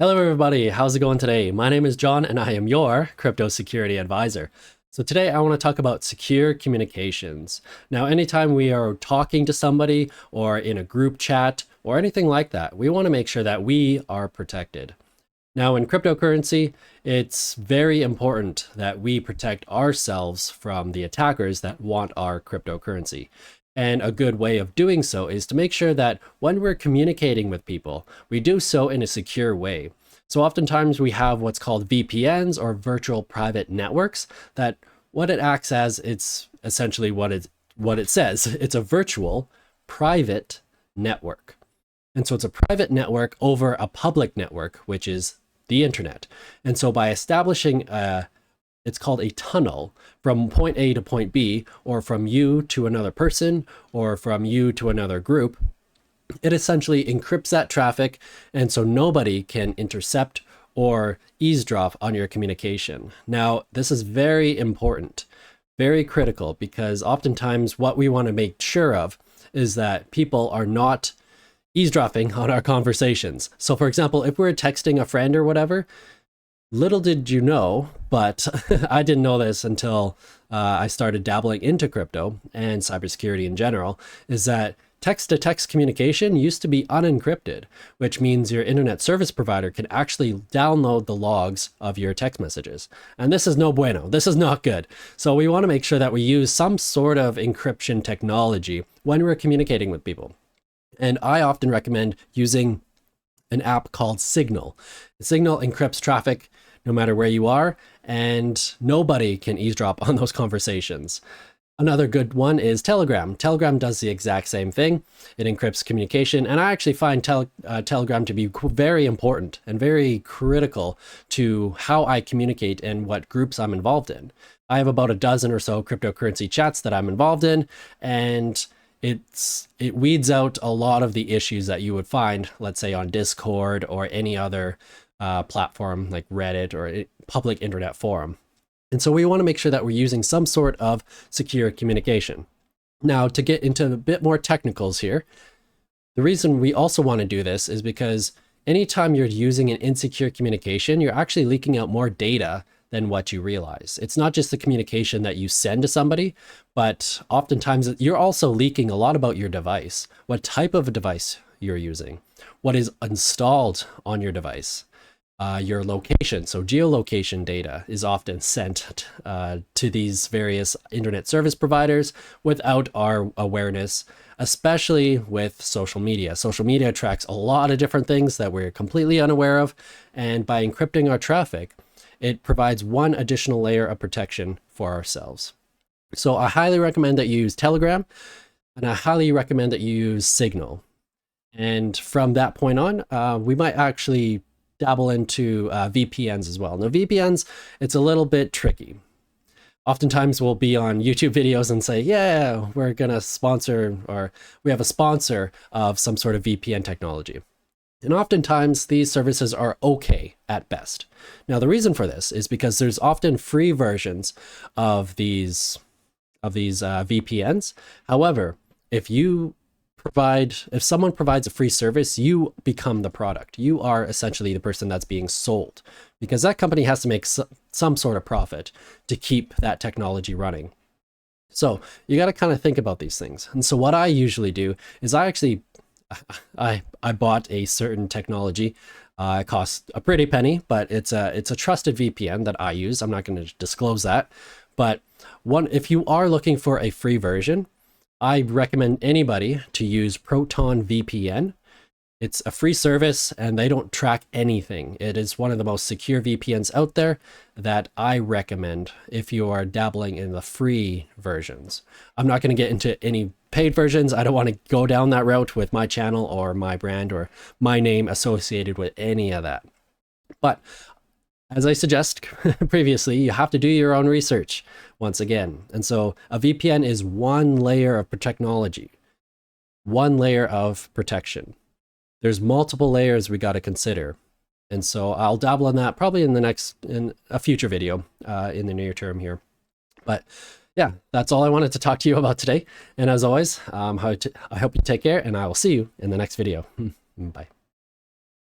Hello everybody, how's it going today? My name is John and I am your crypto security advisor. So today I want to talk about secure communications. Now, anytime we are talking to somebody or in a group chat or anything like that, we want to make sure that we are protected. Now, in cryptocurrency, it's very important that we protect ourselves from the attackers that want our cryptocurrency. And a good way of doing so is to make sure that when we're communicating with people, we do so in a secure way. So oftentimes we have what's called VPNs or virtual private networks that what it acts as, it's essentially what it says. It's a virtual private network. And so it's a private network over a public network, which is the internet. And so by establishing it's called a tunnel from point A to point B, or from you to another person, or from you to another group. It essentially encrypts that traffic, and so nobody can intercept or eavesdrop on your communication. Now, this is very important, very critical, because oftentimes what we want to make sure of is that people are not eavesdropping on our conversations. So for example, if we're texting a friend or whatever, little did you know, but I didn't know this until I started dabbling into crypto and cybersecurity in general, is that text-to-text communication used to be unencrypted, which means your internet service provider can actually download the logs of your text messages. And this is no bueno. This is not good. So we want to make sure that we use some sort of encryption technology when we're communicating with people. And I often recommend using an app called Signal. Signal encrypts traffic no matter where you are, and nobody can eavesdrop on those conversations. Another good one is Telegram. Telegram does the exact same thing. It encrypts communication, and I actually find Telegram to be very important and very critical to how I communicate and what groups I'm involved in. I have about a dozen or so cryptocurrency chats that I'm involved in, and it weeds out a lot of the issues that you would find, let's say, on Discord or any other platform like Reddit or a public internet forum. And so we want to make sure that we're using some sort of secure communication. Now, to get into a bit more technicals here, the reason we also want to do this is because anytime you're using an insecure communication, you're actually leaking out more data than what you realize. It's not just the communication that you send to somebody, but oftentimes you're also leaking a lot about your device, what type of a device you're using, what is installed on your device, your location. So geolocation data is often sent to these various internet service providers without our awareness, especially with social media. Social media tracks a lot of different things that we're completely unaware of, and by encrypting our traffic, it provides one additional layer of protection for ourselves. So I highly recommend that you use Telegram, and I highly recommend that you use Signal. And from that point on, we might actually dabble into VPNs as well. Now, VPNs, it's a little bit tricky. Oftentimes we'll be on YouTube videos and say, yeah, we're going to sponsor, or we have a sponsor of some sort of VPN technology. And oftentimes these services are okay at best. Now, the reason for this is because there's often free versions of these VPNs. However, if someone provides a free service, you become the product. You are essentially the person that's being sold, because that company has to make some sort of profit to keep that technology running. So you got to kind of think about these things. And so what I usually do is I bought a certain technology. It costs a pretty penny, but it's a trusted VPN that I use. I'm not going to disclose that. But if you are looking for a free version, I recommend anybody to use Proton VPN. It's a free service and they don't track anything. It is one of the most secure VPNs out there that I recommend if you are dabbling in the free versions. I'm not going to get into any paid versions. I don't want to go down that route with my channel or my brand or my name associated with any of that. But as I suggest previously, you have to do your own research once again. And so a VPN is one layer of technology, one layer of protection. There's multiple layers we got to consider. And so I'll dabble in that probably in a future video in the near term here. But yeah, that's all I wanted to talk to you about today. And as always, I hope you take care, and I will see you in the next video. Bye.